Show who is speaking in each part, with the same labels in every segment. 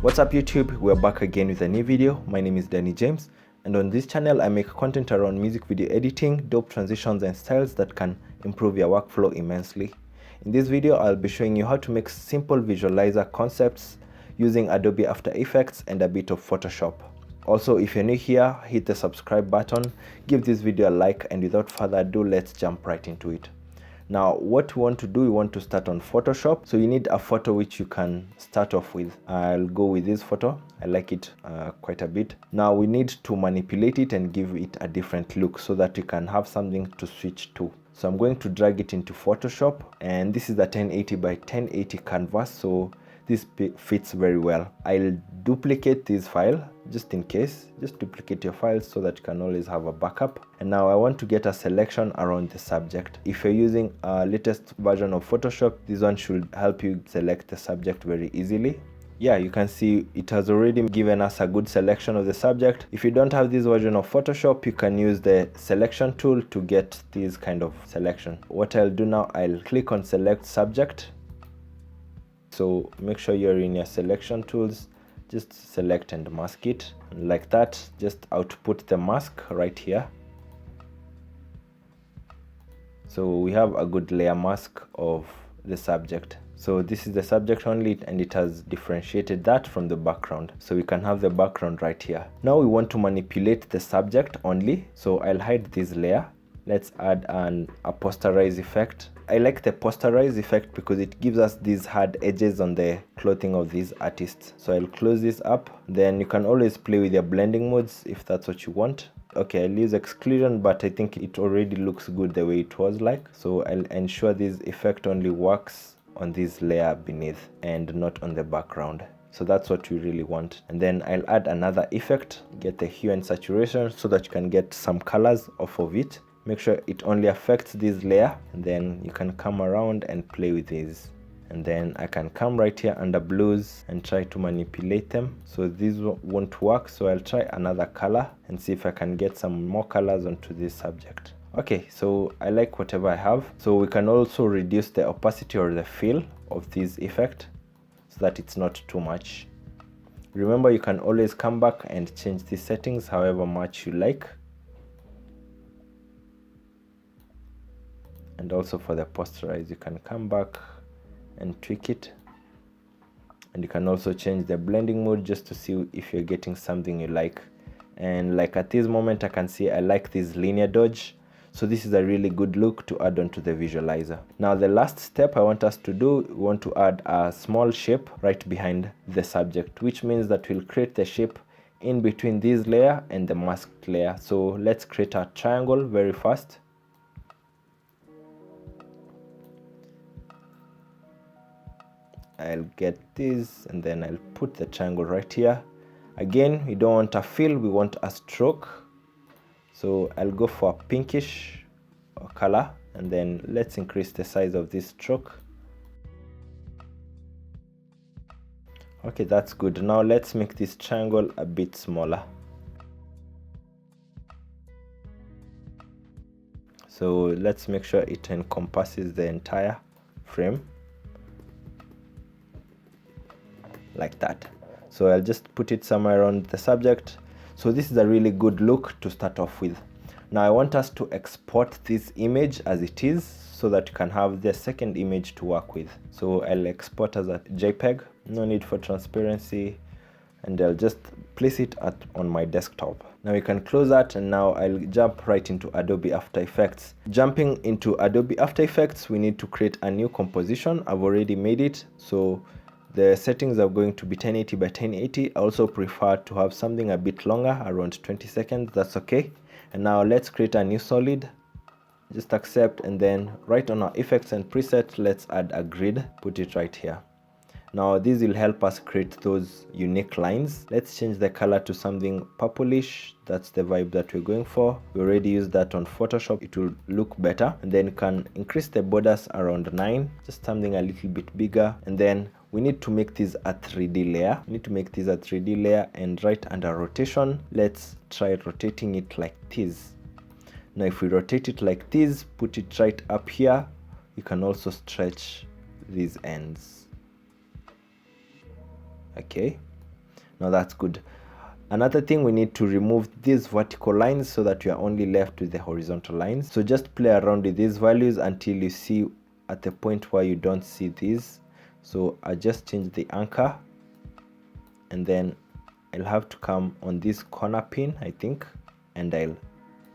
Speaker 1: What's up YouTube, we're back again with a new video. My name is Danny James, and on this channel I make content around music video editing, dope transitions and styles that can improve your workflow immensely. In this video I'll be showing you how to make simple visualizer concepts using Adobe After Effects and a bit of Photoshop. Also, if you're new here, hit the subscribe button, give this video a like, and without further ado, let's jump right into it. Now, what we want to do, we want to start on Photoshop. So you need a photo which you can start off with. I'll go with this photo. I like it quite a bit. Now we need to manipulate it and give it a different look so that you can have something to switch to. So I'm going to drag it into Photoshop, and this is the 1080 by 1080 canvas, so this fits very well. I'll duplicate this file just in case. Just duplicate your files so that you can always have a backup. And now I want to get a selection around the subject. If you're using a latest version of Photoshop, this one should help you select the subject very easily. Yeah, you can see it has already given us a good selection of the subject. If you don't have this version of Photoshop, you can use the selection tool to get this kind of selection. What I'll do now, I'll click on select subject. So make sure you're in your selection tools, just select and mask it. And like that, just output the mask right here. So we have a good layer mask of the subject. So this is the subject only, and it has differentiated that from the background. So we can have the background right here. Now we want to manipulate the subject only. So I'll hide this layer. Let's add a posterize effect. I like the posterize effect because it gives us these hard edges on the clothing of these artists. So I'll close this up. Then you can always play with your blending modes if that's what you want. Okay, I'll use exclusion, but I think it already looks good the way it was like. So I'll ensure this effect only works on this layer beneath and not on the background. So that's what we really want. And then I'll add another effect, get the hue and saturation so that you can get some colors off of it. Make sure it only affects this layer, and then you can come around and play with these. And then I can come right here under blues and try to manipulate them. So this won't work, so I'll try another color and see if I can get some more colors onto this subject. Okay, so I like whatever I have. So we can also reduce the opacity or the fill of this effect so that it's not too much. Remember, you can always come back and change these settings however much you like. And also for the posterize, you can come back and tweak it. And you can also change the blending mode just to see if you're getting something you like. And like at this moment, I can see I like this linear dodge. So this is a really good look to add onto the visualizer. Now the last step I want us to do, we want to add a small shape right behind the subject, which means that we'll create the shape in between this layer and the masked layer. So let's create a triangle very fast. I'll get this, and then I'll put the triangle right here. Again, we don't want a fill, we want a stroke. So I'll go for a pinkish color, and then let's increase the size of this stroke. Okay, that's good. Now let's make this triangle a bit smaller. So let's make sure it encompasses the entire frame. Like that. So I'll just put it somewhere around the subject. So this is a really good look to start off with. Now I want us to export this image as it is so that you can have the second image to work with. So I'll export as a JPEG, no need for transparency, and I'll just place it on my desktop. Now you can close that, and now I'll jump right into Adobe After Effects. Jumping into Adobe After Effects, we need to create a new composition. I've already made it. So the settings are going to be 1080 by 1080. I also prefer to have something a bit longer, around 20 seconds. That's okay. And now let's create a new solid. Just accept, and then right on our effects and preset, let's add a grid. Put it right here. Now this will help us create those unique lines. Let's change the color to something purplish. That's the vibe that we're going for. We already used that on Photoshop. It will look better. And then you can increase the borders around 9, just something a little bit bigger. And then we need to make this a 3D layer. And right under rotation, let's try rotating it like this. Now if we rotate it like this, put it right up here, you can also stretch these ends. Okay, Now that's good. Another thing, we need to remove these vertical lines so that you are only left with the horizontal lines. So just play around with these values until you see at the point where you don't see these. So I just change the anchor, and then I'll have to come on this corner pin, I think, and I'll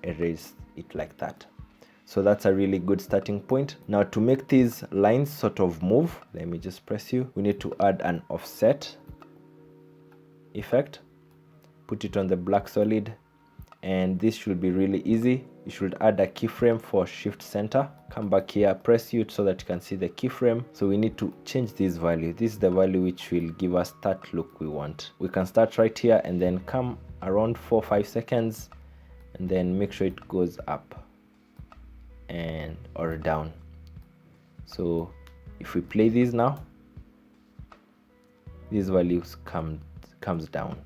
Speaker 1: erase it like that. So that's a really good starting point. Now to make these lines sort of move, let me just press you. We need to add an offset effect. Put it on the black solid, and this should be really easy. You should add a keyframe for shift center. Come back here, press U so that you can see the keyframe. So we need to change this value. This is the value which will give us that look we want. We can start right here and then come around 4-5 seconds, and then make sure it goes up and or down. So if we play these now, these values comes down.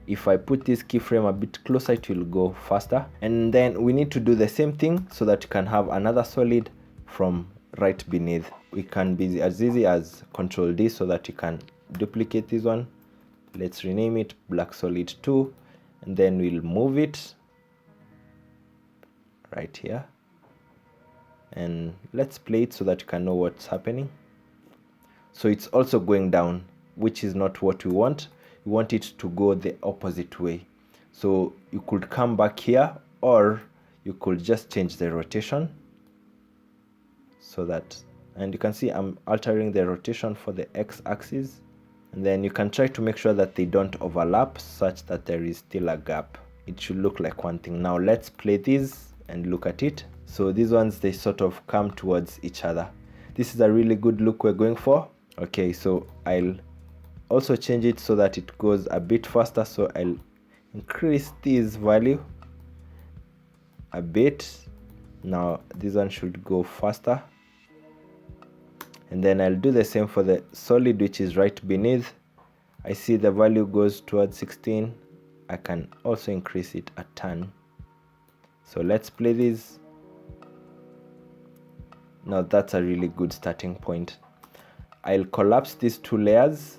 Speaker 1: If I put this keyframe a bit closer, it will go faster. And then we need to do the same thing so that you can have another solid from right beneath. We can be as easy as Control D so that you can duplicate this one. Let's rename it Black Solid 2, and then we'll move it right here. And let's play it so that you can know what's happening. So it's also going down, which is not what we want. We want it to go the opposite way. So you could come back here, or you could just change the rotation so that, and you can see I'm altering the rotation for the x-axis, and then you can try to make sure that they don't overlap such that there is still a gap. It should look like one thing. Now let's play these and look at it. So these ones, they sort of come towards each other. This is a really good look we're going for. Okay, so I'll also change it so that it goes a bit faster. So I'll increase this value a bit. Now this one should go faster, and then I'll do the same for the solid, which is right beneath. I see the value goes towards 16. I can also increase it a ton. So let's play this. Now that's a really good starting point. I'll collapse these two layers.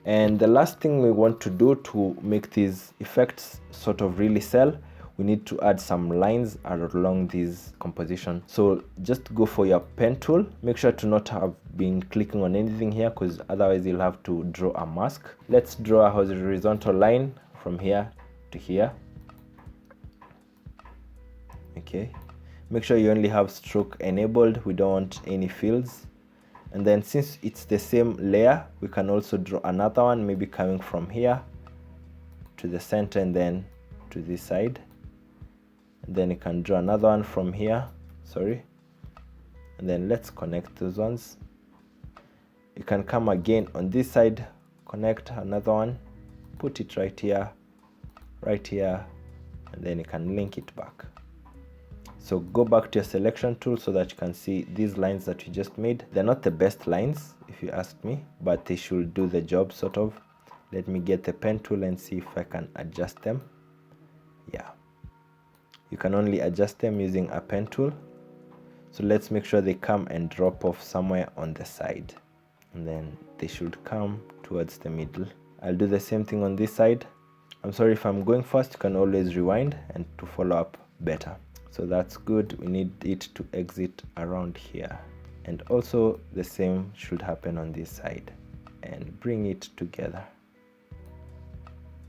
Speaker 1: And the last thing we want to do to make these effects sort of really sell, we need to add some lines along this composition. So just go for your pen tool. Make sure to not have been clicking on anything here, because otherwise you'll have to draw a mask. Let's draw a horizontal line from here to here. Okay. Make sure you only have stroke enabled. We don't want any fills. And then since it's the same layer, we can also draw another one, maybe coming from here to the center and then to this side. And then you can draw another one from here, and then let's connect those ones. You can come again on this side, connect another one, put it right here, and then you can link it back. So go back to your selection tool so that you can see these lines that you just made. They're not the best lines, if you ask me, but they should do the job sort of. Let me get the pen tool and see if I can adjust them. Yeah, you can only adjust them using a pen tool. So let's make sure they come and drop off somewhere on the side, and then they should come towards the middle. I'll do the same thing on this side. I'm sorry if I'm going fast, you can always rewind and to follow up better. So that's good. We need it to exit around here, and also the same should happen on this side, and bring it together.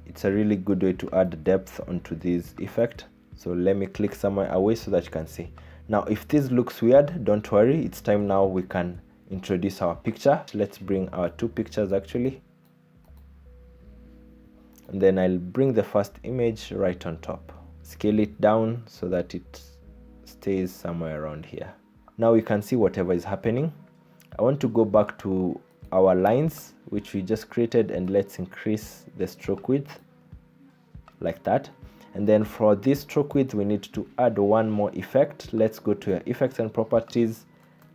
Speaker 1: It's a really good way to add depth onto this effect. So let me click somewhere away so that you can see. Now if this looks weird, don't worry, it's time now we can introduce our picture. So let's bring our two pictures actually, and then I'll bring the first image right on top. Scale it down so that it stays somewhere around here. Now we can see whatever is happening. I want to go back to our lines which we just created, and let's increase the stroke width like that. And then for this stroke width we need to add one more effect. Let's go to effects and properties,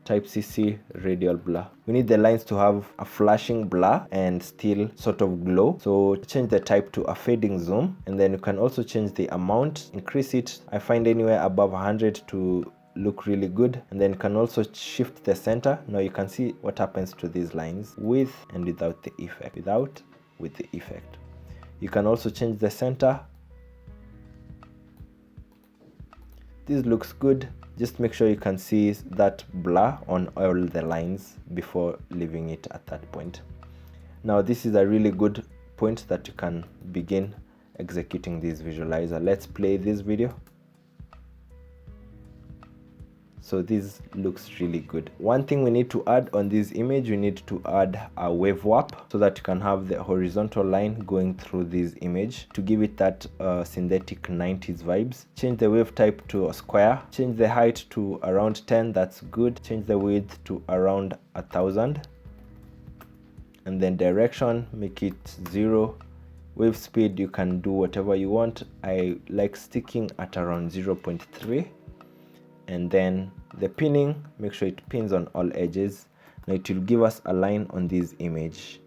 Speaker 1: type CC radial blur. We need the lines to have a flashing blur and still sort of glow. So change the type to a fading zoom, and then you can also change the amount, increase it. I find anywhere above 100 to look really good. And then you can also shift the center. Now you can see what happens to these lines with and without the effect, with the effect. You can also change the center. This looks good. Just make sure you can see that blur on all the lines before leaving it at that point. Now this is a really good point that you can begin executing this visualizer. Let's play this video. So this looks really good. One thing we need to add on this image, we need to add a wave warp so that you can have the horizontal line going through this image to give it that synthetic 90s vibes. Change the wave type to a square. Change the height to around 10, that's good. Change the width to around 1000. And then direction, make it 0. Wave speed, you can do whatever you want. I like sticking at around 0.3. And then the pinning, make sure it pins on all edges. Now it will give us a line on this image,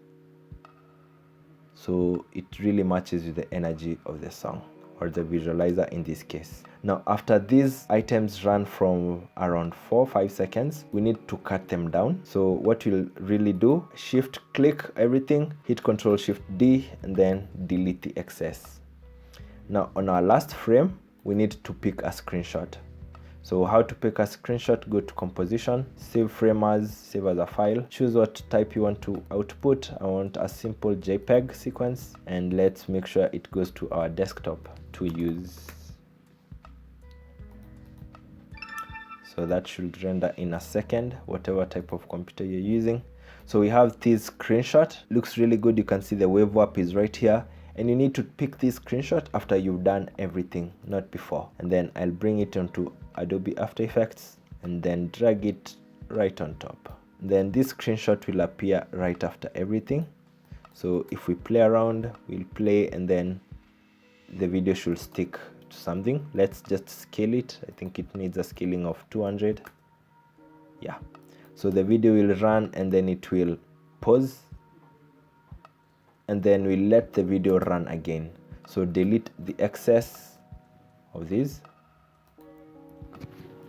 Speaker 1: so it really matches with the energy of the song, or the visualizer in this case. Now after these items run from around 4-5 seconds, we need to cut them down. So what you'll really do, shift click everything, hit Ctrl Shift D, and then delete the excess. Now on our last frame, we need to pick a screenshot. So how to pick a screenshot, go to composition, save frame as, save as a file, choose what type you want to output. I want a simple JPEG sequence, and let's make sure it goes to our desktop to use. So that should render in a second, whatever type of computer you're using. So we have this screenshot, looks really good. You can see the wave warp is right here. And you need to pick this screenshot after you've done everything, not before. And then I'll bring it onto Adobe After Effects and then drag it right on top. Then this screenshot will appear right after everything. So if we play around, we'll play, and then the video should stick to something. Let's just scale it. I think it needs a scaling of 200. Yeah. So the video will run, and then it will pause, and then we let the video run again. So delete the excess of this.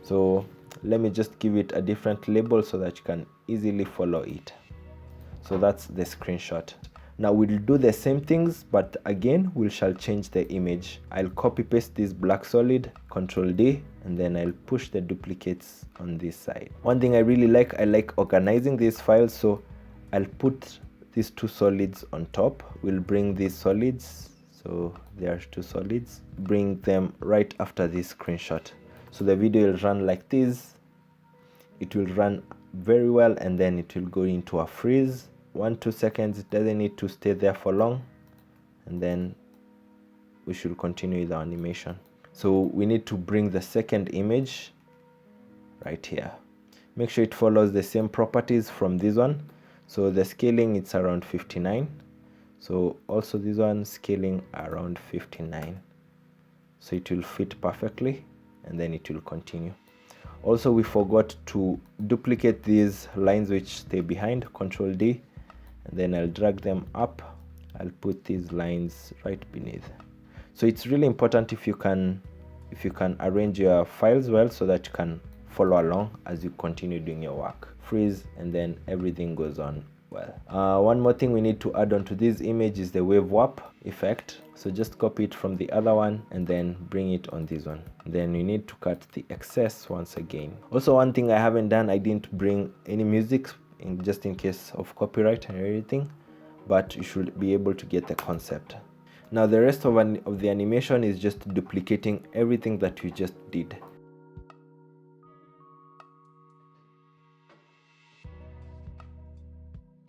Speaker 1: So let me just give it a different label so that you can easily follow it. So that's the screenshot. Now we'll do the same things, but again we shall change the image. I'll copy paste this black solid, Ctrl D, and then I'll push the duplicates on this side. One thing I really like, I like organizing these files, so I'll put these two solids on top. We'll bring these solids, so there are two solids, bring them right after this screenshot. So the video will run like this. It will run very well, and then it will go into a freeze. 1-2 seconds. It doesn't need to stay there for long, and then we should continue with our animation. So we need to bring the second image right here. Make sure it follows the same properties from this one. So the scaling, it's around 59. So also this one, scaling around 59. So it will fit perfectly, and then it will continue. Also, we forgot to duplicate these lines which stay behind. Ctrl D, and then I'll drag them up. I'll put these lines right beneath. So it's really important if you can arrange your files well, so that you can follow along as you continue doing your work. Freeze, and then everything goes on well. One more thing we need to add onto this image is the wave warp effect. So just copy it from the other one and then bring it on this one. Then you need to cut the excess once again. Also, one thing I haven't done, I didn't bring any music just in case of copyright and everything, but you should be able to get the concept. Now the rest of the animation is just duplicating everything that we just did.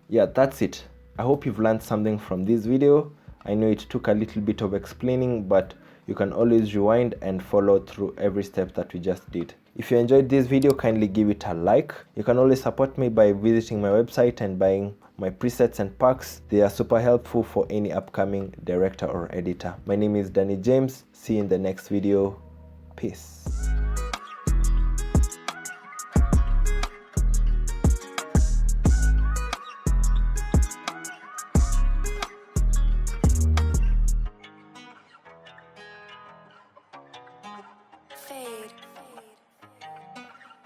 Speaker 1: Yeah, that's it. I hope you've learned something from this video. I know it took a little bit of explaining, but you can always rewind and follow through every step that we just did. If you enjoyed this video, kindly give it a like. You can always support me by visiting my website and buying my presets and packs. They are super helpful for any upcoming director or editor. My name is Danny James. See you in the next video. Peace.